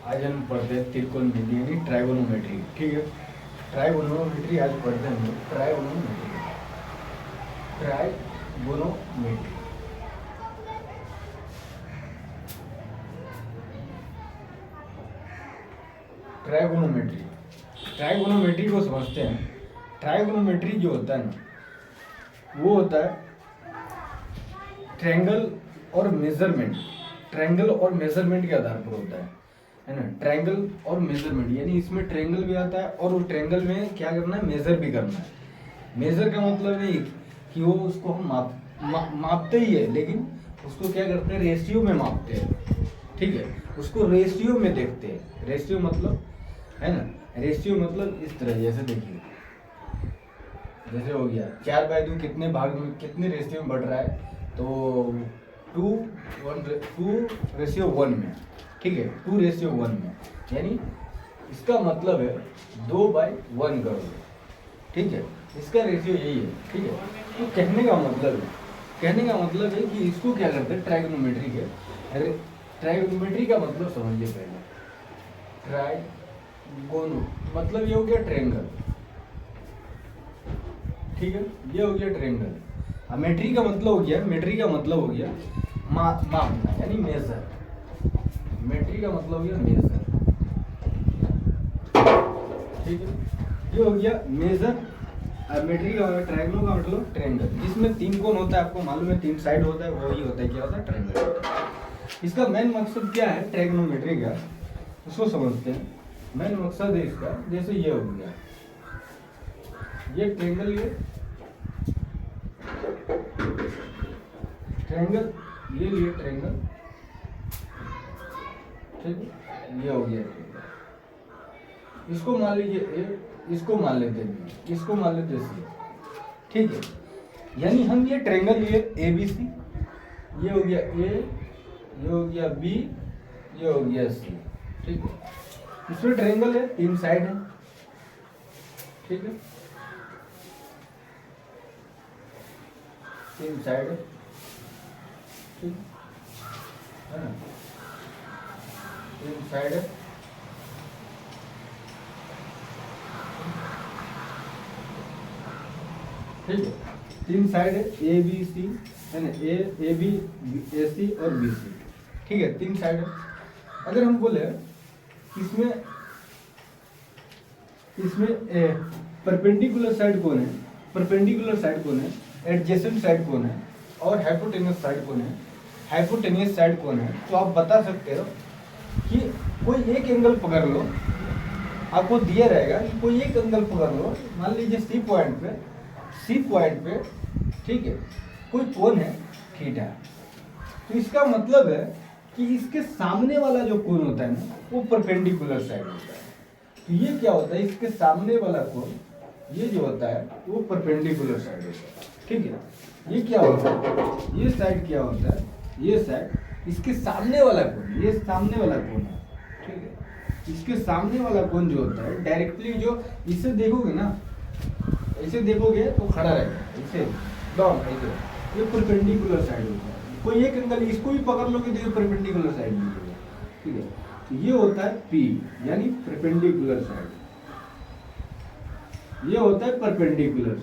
आज हम पढ़ते हैं त्रिकोणमिति यानी ट्राइगोनोमेट्री। ठीक है, ट्राइगोनोमेट्री आज पढ़ते हैं हम लोग। ट्राइगोनोमेट्री ट्राइगोनोमेट्री ट्राइगोनोमेट्री को समझते हैं। ट्राइगोनोमेट्री जो होता है ना, वो होता है ट्रायंगल और मेजरमेंट के आधार पर होता है ना। ट्रायंगल और मेजरमेंट यानी इसमें ट्रायंगल भी आता है और वो ट्रायंगल में क्या करना है, मेजर भी करना है। मेजर का मतलब नहीं कि वो उसको हम मापते ही है, लेकिन उसको क्या करते हैं, रेशियो में मापते हैं। ठीक है, उसको रेशियो में देखते हैं। रेशियो मतलब है ना, रेशियो मतलब इस तरह, जैसे देखिए, जैसे हो गया 4/2 कितने भाग में, कितने रेशियो में बढ़ रहा है, तो 2:1 में। ठीक है, 2:1 में, यानी इसका मतलब है 2/1 करोगे। ठीक है, इसका रेशियो यही है। ठीक है, तो कहने का मतलब है कि इसको क्या करते हैं, ट्राइगोनोमेट्री का मतलब समझिए पहले। ट्राइगोनो मतलब ये हो गया ट्रायंगल। ठीक है, ये हो गया ट्रायंगल। अब मेट्री का मतलब हो गया मापना यानी मेजर। मेट्री का मतलब हो गया मेजर। ठीक है, ये हो गया मेजर। अब मेट्री का ट्रायंगल का मतलब ट्रायंगल, जिसमें 3 कोण होता है। आपको मालूम है 3 साइड होता है, वही होता है, क्या होता है, ट्रायंगल। इसका मेन मकसद क्या है ट्रायगोनोमेट्री का, उसको समझते हैं। मेन मकसद है इसका, जैसे ये हो गया, ये ट्रायंगल, ये ट्रायंगल, ये लिए ट्रायंगल। ठीक है, ये हो गया ट्रायंगल। इसको मान लीजिए ए, इसको मान लेते हैं, इसको मान लेते हैं। ठीक है, यानी हम ये ट्रायंगल लिए ABC, ये हो गया A, ये हो गया B, ये हो गया C। ठीक है, इसमें ट्रायंगल है, 3 साइड है। ठीक है, 3 साइड है। ठीक है ना, 3 साइड है। ठीक है, 3 साइड है, ABC है ना, AB, AC और BC। ठीक है, 3 साइड है। अगर हम बोले इसमें परपेंडिकुलर साइड कौन है, एडजेसेंट साइड कौन है और हाइपोटेन्यूस साइड कौन है, तो आप बता सकते हो कि कोई एक एंगल पकड़ लो। आपको दिया रहेगा कि कोई एक एंगल पकड़ लो, मान लीजिए सी पॉइंट पे। ठीक है, कोई कोण है थीटा। तो इसका मतलब है कि इसके सामने वाला जो कोण होता है ना, वो परपेंडिकुलर साइड होता है। तो ये क्या होता है, इसके सामने वाला कोण, ये जो होता है वो परपेंडिकुलर साइड होता है। ठीक है, ये क्या होता है, ये साइड क्या होता है, ये साइड इसके सामने वाला कोण, ये सामने वाला कोण है। ठीक है, इसके सामने वाला कोण जो होता है, डायरेक्टली जो इसे देखोगे ना, ऐसे देखोगे तो खड़ा रहेगा, ऐसे डाउन, ऐसे, ये परपेंडिकुलर साइड होता है। कोई एक एंगल इसको भी पकड़ लोगे तो ये परपेंडिकुलर साइड मिलेगा। ठीक है, तो ये होता है P यानी परपेंडिकुलर साइड। ये होता है परपेंडिकुलर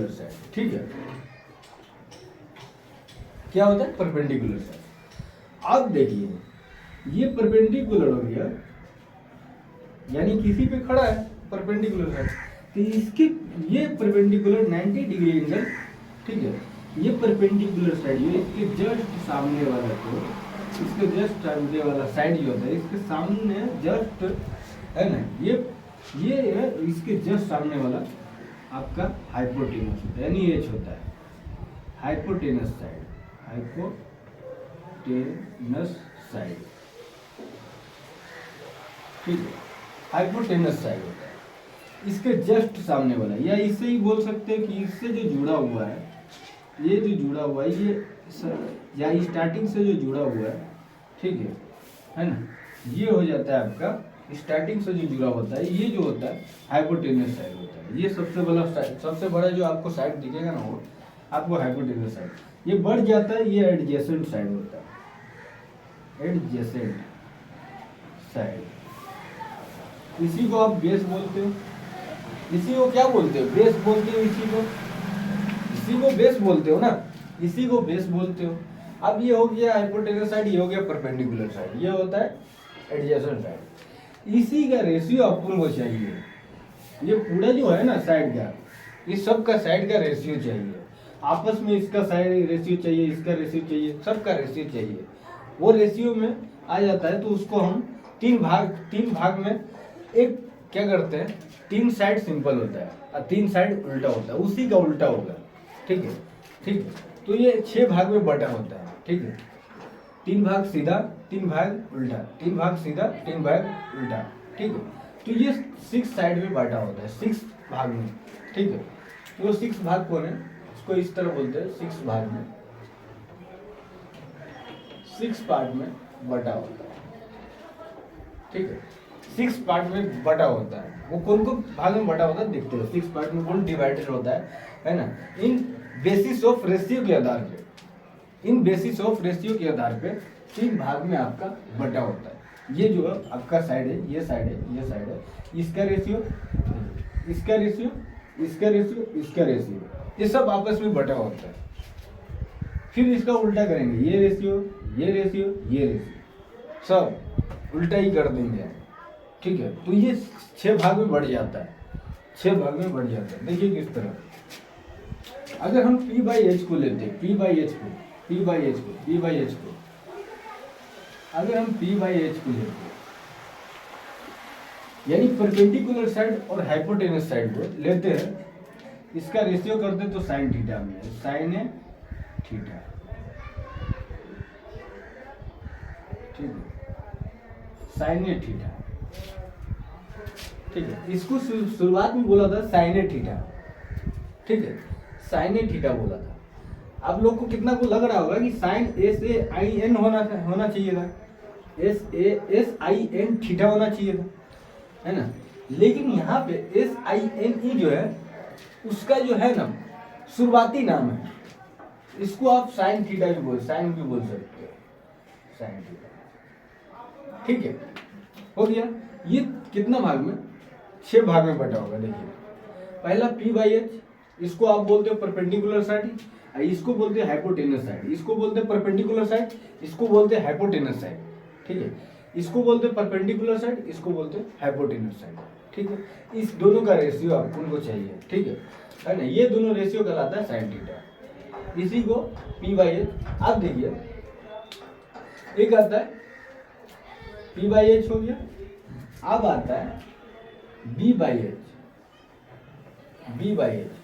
साइड। ठीक है, क्या होता है, परपेंडिकुलर साइड। अब देखिए, ये परपेंडिकुलर हो गया, यानी किसी पे खड़ा है परपेंडिकुलर साइड, तो इसके ये परपेंडिकुलर 90 डिग्री एंगल। ठीक है, ये परपेंडिकुलर साइड, ये इसके जस्ट सामने वाला को, इसके जस्ट सामने वाला साइड जो होता है, इसके सामने जस्ट है ना, ये है, इसके जस्ट सामने वाला आपका हाइपोटेनस होता है, यानी एच होता है, हाइपोटेनस साइड। ठीक है, हाइपोटेनस साइड होता है इसके जस्ट सामने वाला, या इससे ही बोल सकते हैं कि इससे जो जुड़ा हुआ है, ये जो जुड़ा हुआ है, ये या स्टार्टिंग से जो जुड़ा हुआ है। ठीक है ना, ये हो जाता है आपका स्टार्टिंग से जो जुड़ा होता है, ये जो होता है हाइपोटेनस साइड होता है। ये सबसे बड़ा जो आपको साइड दिखेगा ना, वो आपको हाइपोटेनस साइड। ये बढ़ जाता है, ये एडजेसेंट साइड होता है, एडजेसेंट। साइड, इसी को आप बेस बोलते हो। इसी को क्या बोलते हो? बेस बोलते हो। इसी को बेस बोलते हो ना, इसी को बेस बोलते हो। अब ये हो गया हाइपोटेनस साइड, ये हो गया परपेंडिकुलर साइड, ये होता है एडजेसेंट साइड। इसी का रेशियो अपन को चाहिए। ये पूरा जो है ना साइड का, ये सब का साइड का रेशियो चाहिए। आपस में इसका साइड रेशियो चाहिए, इसका रेशियो चाहिए, सबका रेशियो चाहिए। वो रेशियो में आ जाता है तो उसको हम तीन भाग में एक क्या करते हैं, 3 साइड सिंपल होता है और 3 साइड उल्टा होता है, उसी का उल्टा होगा। ठीक है, ठीक है। तो ये 6 भाग में बटा होता है। ठीक है, 3 भाग सीधा, 3 भाग उल्टा, 3 भाग सीधा, 3 भाग उल्टा। ठीक है, तो ये 6 साइड में बांटा होता है, 6 भाग में। ठीक है, तो 6 भाग कौन है, इसको इस तरह बोलते हैं 6 भाग में, 6 पार्ट में बटा होता है। ठीक है, 6 पार्ट में बटा होता है। वो कौन को भाग में बटा होता है देखते हो। 6 पार्ट में कौन डिवाइडेड होता है ना, इन बेसिस ऑफ रेशियो के आधार पे, इन बेसिस ऑफ रेशियो के आधार पे 3 भाग में आपका बटा होता है। ये जो आपका साइड है, ये साइड है, ये साइड है, इसका रेशियो, इसका रेशियो, इसका रेशियो, इसका रेशियो, ये सब आपस में बटा होता है। फिर इसका उल्टा करेंगे, ये रेशियो, ये रेशियो, ये रेशियो, सब उल्टा ही कर देंगे। ठीक है, तो ये 6 भाग में बढ़ जाता है, 6 भाग में बढ़ जाता है। देखिए किस तरह, अगर हम P/H को लेते हैं, P/H को, P/H को, P/H को, अगर हम P/H को लेते हैं, यानी परपेंडिकुलर साइड और हाइपोटेनस साइड को लेते हैं, इसका रेशियो करते हैं तो साइन थीटा में है, साइन ए थीटा। ठीक है, साइन ए थीटा। ठीक है, इसको शुरुआत में बोला था साइन ए थीटा। ठीक है, साइन ए थीटा बोला था। आप लोग को कितना को लग रहा होगा कि साइन SAIN होना चाहिए था, SASIN थीटा होना चाहिए था, है ना। लेकिन यहाँ पे SINE जो है, उसका जो है ना शुरुआती नाम है, इसको आप साइन थीटा भी साइन भी बोल सकते हो, साइन थीटा। ठीक है, हो गया। ये कितना भाग में, 6 भाग में बटा होगा। देखिए पहला P/H, इसको आप बोलते हो परपेंडिकुलर साइड, इसको बोलते हैं हाइपोटेनस साइड, इसको बोलते हैं परपेंडिकुलर साइड, इसको बोलते हैं हाइपोटेनस साइड। ठीक है, इसको बोलते हैं परपेंडिकुलर साइड, इसको बोलते हैं हाइपोटेनस साइड। ठीक है, इस दोनों का रेशियो आपको चाहिए। ठीक है ना, ये दोनों रेशियो कहलाता है साइन थीटा। इसी को P/H। आप देखिए एक आता है P/H हो गया, अब आता है B/H, B/H।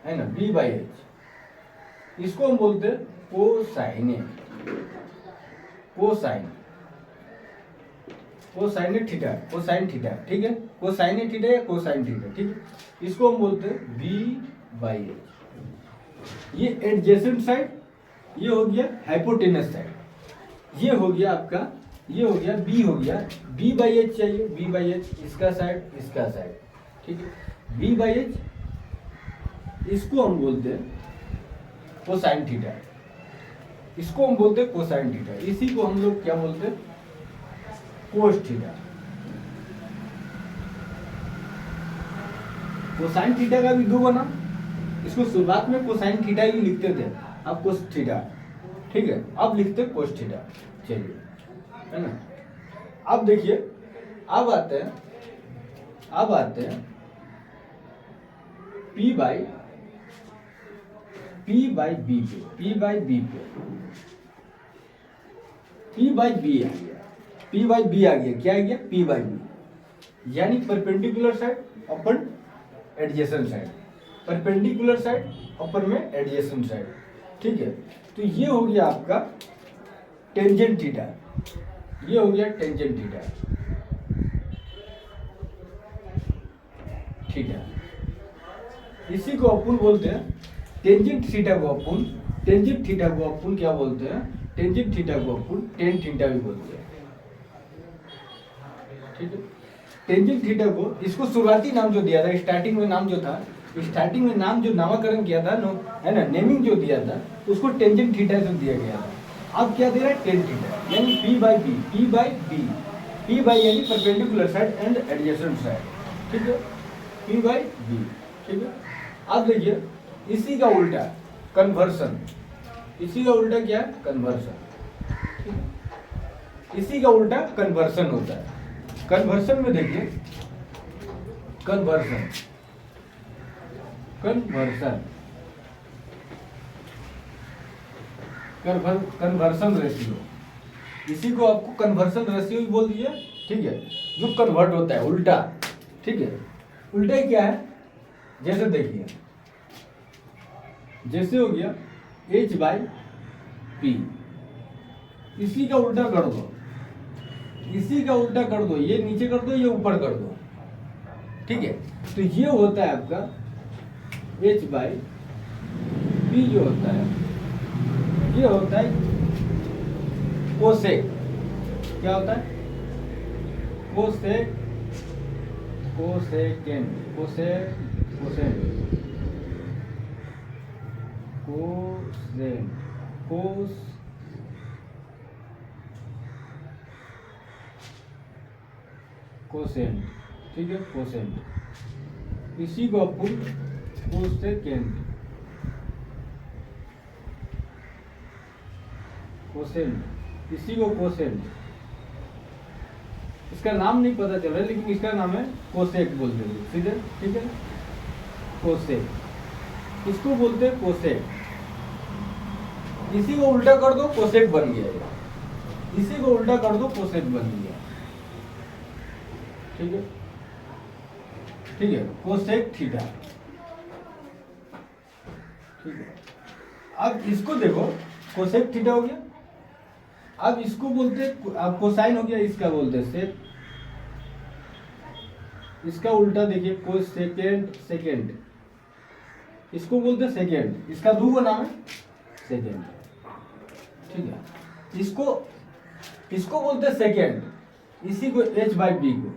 है ना, B/H, इसको हम बोलते हैं cosine A, cosine, cosine theta, cosine theta. ठीक है, कोसाइन थीटा या कोसाइन थीटा। ठीक है, इसको हम बोलते हैं B/H। ये एडजेसेंट साइड, ये हो गया हाइपोटेनस साइड, ये हो गया आपका, ये हो गया B, हो गया B/H चाहिए, B/H, इसका साइड, इसका साइड। ठीक है, B/H, इसको हम बोलते हैं कोसाइन थीटा, इसको हम बोलते हैं कोसाइन थीटा, इसी को हम लोग क्या बोलते हैं, कोस थीटा। कोसाइन थीटा का भी 2 बना, इसको शुरुआत में कोसाइन थीटा ही लिखते थे, अब कोस थीटा। ठीक है, अब लिखते कोस थीटा। चलिए, है ना। अब देखिए, अब आते हैं P बाई बी पे, P बाई बी पे, P बाई बी आ गया, P बाई बी आ गया, क्या आ गया, P बाई बी, यानी परपेंडिकुलर साइड अपन एडजेसेंट साइड, परपेंडिकुलर साइड अपन में एडजेसेंट साइड। ठीक है, तो ये हो गया आपका टेंजेंट थीटा, ये हो गया टेंजेंट थीटा। ठीक है, इसी को अपन बोलते हैं टेंजेंट थीटा को अपन, टेंजेंट थीटा को अपन क्या बोलते हैं, टेंजेंट थीटा को अपन टेन थीटा भी बोलते हैं। ठीक है, टेंजेंट थीटा को, इसको शुरुआती नाम जो दिया था, स्टार्टिंग में नाम जो था स्टार्टिंग में नाम जो नामकरण किया था नो है ना, नेमिंग जो दिया था उसको टेंजेंट थीटा से दिया गया था। अब क्या दे रहा है, टेन थीटा, यानी P by B, P by B, P by यानी perpendicular side and adjacent side, ठीक है, पी बाई बी, ठीक है। अब देखिए इसी का उल्टा कन्वर्सन, इसी का उल्टा क्या है, कन्वर्सन, ठीक है, इसी का उल्टा कन्वर्सन होता है। कन्वर्सन में देखिए कन्वर्सन, कन्वर्सन, कन्वर्सन रेशियो, इसी को आपको कन्वर्सन रेशियो भी बोल दिया, ठीक है, जो कन्वर्ट होता है उल्टा, ठीक है। उल्टा क्या है, जैसे देखिए जैसे हो गया h बाई पी, इसी का उल्टा कर दो, इसी का उल्टा कर दो, ये नीचे कर दो, ये ऊपर कर दो, ठीक है। तो ये होता है आपका h बाई पी, जो होता है ये होता है कोसेक, क्या होता है, cosec, cosecant, cosec, cosecant, cosecant, cos, cosecant, ठीक है, कोसेंट, इसी को अपन कोसेकेंड, कोसेंट, इसी को कोसेंट, इसका नाम नहीं पता चल रहा है लेकिन इसका नाम है कोसेक बोलते हैं सीधे, ठीक है, कोसेक, इसको बोलते हैं कोसेक, इसी को उल्टा कर दो कोसेक बन गया ये, इसी को उल्टा कर दो कोसेक बन गया, ठीक है, ठीक है, कोसेक थीटा, ठीक है। अब इसको देखो कोसेक थीटा हो गया, अब इसको बोलते अब कोसाइन हो गया, इसका बोलते सेक, इसका उल्टा देखिए कोसेकेंड, सेकेंड, इसको बोलते सेकेंड, इसका दूसरा नाम है सेकेंड, ठीक है। इसको बोलते सेकेंड, इसी को h बाई बी को,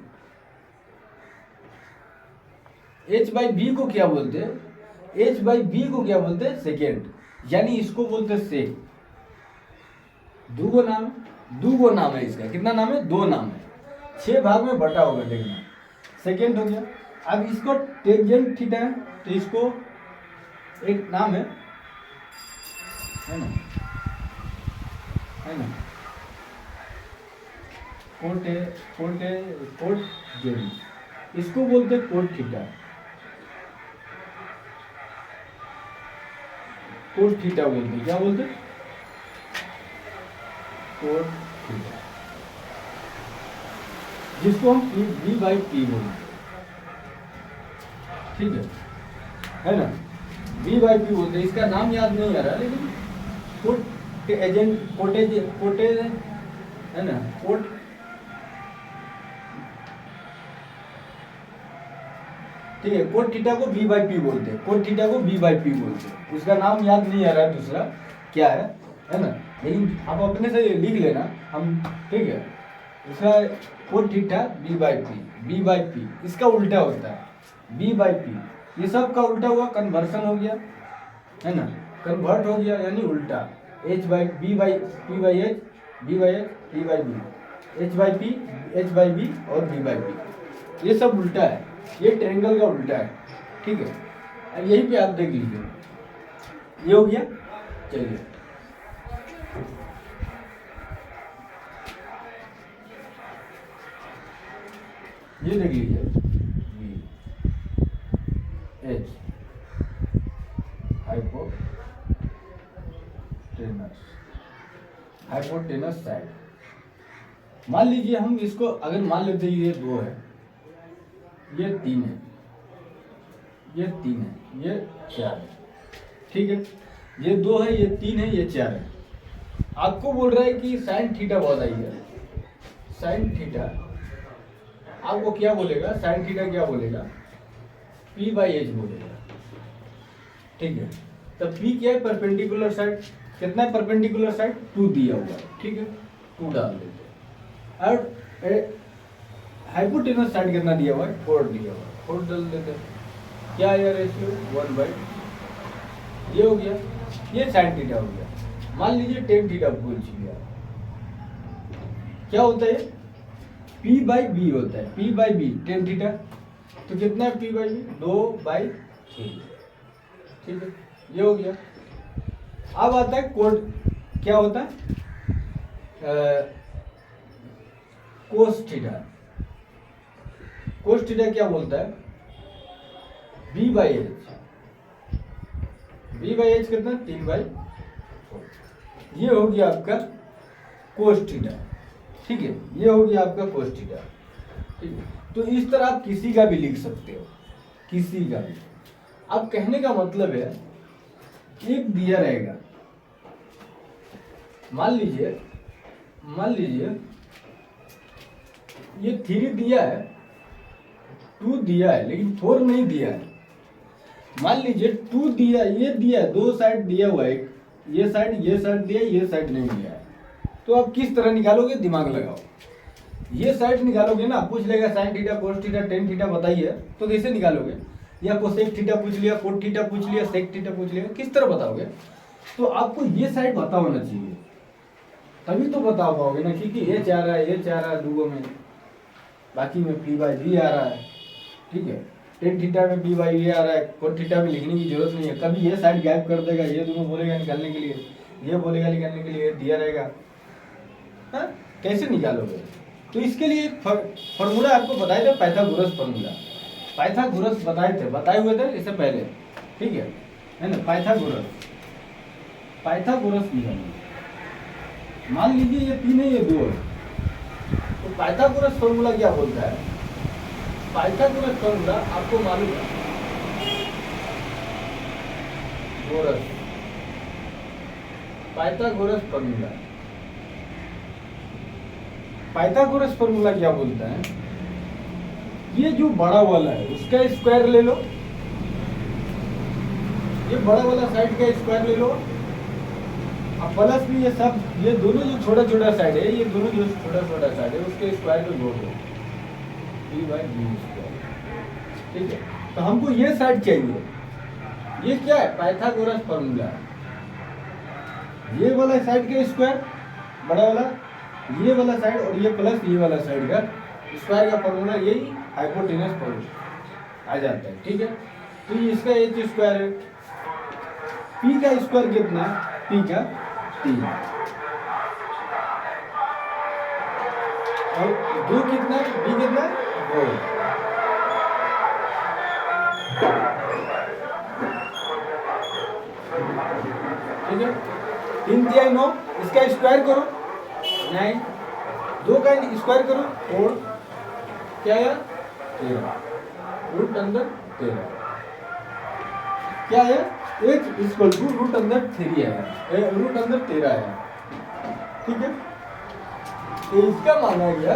h बाई बी को क्या बोलते हैं, h बाई बी को क्या बोलते हैं, सेकेंड, यानी इसको बोलते सेक, दूगो नाम है इसका, कितना नाम है, दो नाम है, 6 भाग में बटा होगा, देखना, सेकेंड हो गया। अब इसको टेंजेंट थीटा है तो इसको एक नाम है ना, है ना, कोट जेन, इसको बोलते कोट थीटा, कोट थीटा बोलते, क्या बोलते, कोट थीटा, जिसको हम बी बाई पी बोलते, ठीक है ना, बी बाई पी बोलते, इसका नाम याद नहीं आ रहा लेकिन कोट एजेंट, कोटेज है ना, कोट, ठीक है, कोट थीटा को बी बाई पी बोलते हैं, कोट थीटा को बी बाई पी बोलते हैं, उसका नाम याद नहीं आ रहा है दूसरा क्या है ना, लेकिन आप अपने से लिख लेना हम, ठीक है, इसका cot theta b by p, इसका उल्टा होता है बी बाई पी, ये सब का उल्टा हुआ कन्वर्सन हो गया, है ना, कन्वर्ट हो गया यानी उल्टा, h by b by p by h, b by h, p by b, h by p, h by b और बी बाई पी, ये सब उल्टा है, ये ट्रायंगल का उल्टा है, ठीक है। अब यहीं पे आप देख लीजिए, ये हो गया, चलिए ये देख लीजिए, बी एच हाइपोटेनस साइड, मान लीजिए हम इसको अगर मान लेते ये 2 है, ये 3 है, ये 3 है, ये 4 है, ठीक है, ये 2 है, ये 3 है, ये 4 है, आपको बोल रहा है कि साइन थीटा बहुत आई है, साइन थीटा आपको क्या बोलेगा, साइन थीटा क्या बोलेगा, P बाई एच बोलेगा, ठीक है। तो P क्या है, परपेंडिकुलर साइड, कितना है परपेंडिकुलर साइड, 2 दिया हुआ है, ठीक है, 2 डाल देते हैं, और हाइपोटेनस साइड कितना दिया हुआ है, 4 दिया हुआ है, 4 डाल देते हैं, क्या आया रेशियो 1/, ये हो गया, ये साइन थीटा हो गया। मान लीजिए टेन थीटा पूछ लिया, क्या होता है P/B होता है, P/B टेन थीटा, तो कितना है P/B 2/3, ठीक है, ये हो गया। अब आता है कोड, क्या होता है कोस थीटा। कोस थीटा क्या बोलता है B/H, B/H कितना 3/4, ये हो गया आपका कोस थीटा, ठीक है, ये हो गया आपका कोस थीटा, ठीक है। तो इस तरह आप किसी का भी लिख सकते हो, किसी का भी। अब कहने का मतलब है एक दिया रहेगा, मान लीजिए ये 3 दिया है, 2 दिया है, लेकिन 4 नहीं दिया है। मान लीजिए 2 दिया, ये दिया है, 2 साइड दिया हुआ है, ये साइड दिया है, ये साइड नहीं दिया है। तो आप किस तरह निकालोगे, दिमाग लगाओ। ये साइड निकालोगे ना, पूछ लेगा sine theta, cos theta, tan theta बताइए, तो कैसे निकालोगे? या कोसेक थीटा पूछ लिया, कोट थीटा पूछ लिया, सेक थीटा पूछ लिया, किस तरह बताओगे? तो आपको ये साइड पता होना चाहिए, तभी तो बता पाओगे ना, क्योंकि एच आ रहा है, एच आ रहा है दूगो में, बाकी में P/B आ रहा है, ठीक है। टेन थीटा में P/B आ रहा है, कोट थीटा में लिखने की जरूरत नहीं है। कभी ये साइड गैप कर देगा, ये दोनों बोलेगा निकालने के लिए, ये बोलेगा निकालने के लिए, दिया रहेगा, हाँ? कैसे निकालोगे? तो इसके लिए फॉर्मूला आपको बताए थे, पाइथागोरस फॉर्मूला, पाइथागोरस बताए हुए थे इससे पहले, ठीक है ना। पाइथागोरस निकालना, मान लीजिए ये 3 है, ये 2 है, तो पाइथागोरस फॉर्मूला क्या बोलता है? पाइथागोरस फॉर्मूला आपको मालूम है, पाइथागोरस फॉर्मूला क्या बोलता है? ये जो बड़ा वाला है उसका स्क्वायर ले लो, ये बड़ा वाला साइड का स्क्वायर ले लो, अब प्लस भी ये सब, ये दोनों जो छोटा छोटा साइड है, ये दोनों जो छोटा छोटा साइड है, उसके स्क्वायर को जोड़ दो, P/B², ठीक है। तो हमको ये साइड चाहिए, ये क्या है? पाइथागोरस फॉर्मूला, ये वाला साइड का स्क्वायर बड़ा वाला, ये वाला साइड और ये प्लस ये वाला साइड का स्क्वायर का फॉर्मूला, यही हाइपोटेनस फॉर्मूला आ जाता है, ठीक है। तो ये इसका एच स्क्वायर है, P का स्क्वायर कितना है? P का 3, और 2 कितना है? B कितना है? 2, ठीक है। 3 दिया 9, इसका स्क्वायर करो 9, 2 का स्क्वायर करो 4, क्या है 13, रूट अंदर 13, क्या है h इक्वल टू रूट अंदर 3 है, रूट अंदर 13 है, ठीक है। तो इसका माना गया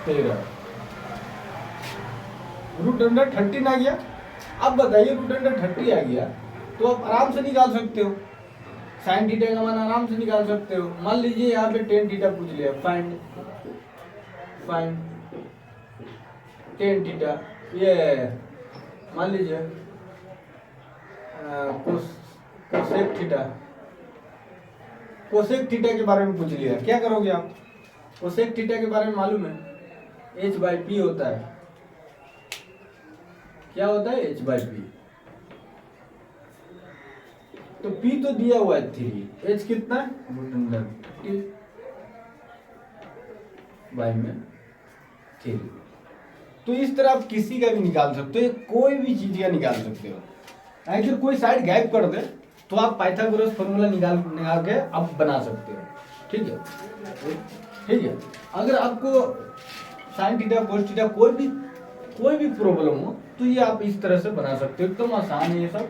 13, रूट अंडर 13 आ गया। अब बताइए रूट अंडर 30 आ गया तो आप आराम से निकाल सकते हो, साइन थीटा का मान आराम से निकाल सकते हो। मान लीजिए यहाँ पे टेन थीटा पूछ लिया, फाइंड टेन थीटा, ये मान लीजिए कोसेक थीटा के बारे में पूछ लिया, क्या करोगे आप? कोसेक थीटा के बारे में मालूम है, H/P होता है, क्या होता है? H/P। तो P तो दिया हुआ है 3, H कितना है? √3। तो इस तरह आप किसी का भी निकाल सकते हो, कोई भी चीज का निकाल सकते हो। अगर कोई साइड गैप कर दे तो आप पाइथागोरस फॉर्मूला निकाल के आप बना सकते हो, ठीक है। अगर आपको साइन थीटा कोस थीटा कोई भी प्रॉब्लम हो तो ये आप इस तरह से बना सकते हो, एकदम आसान है ये सब।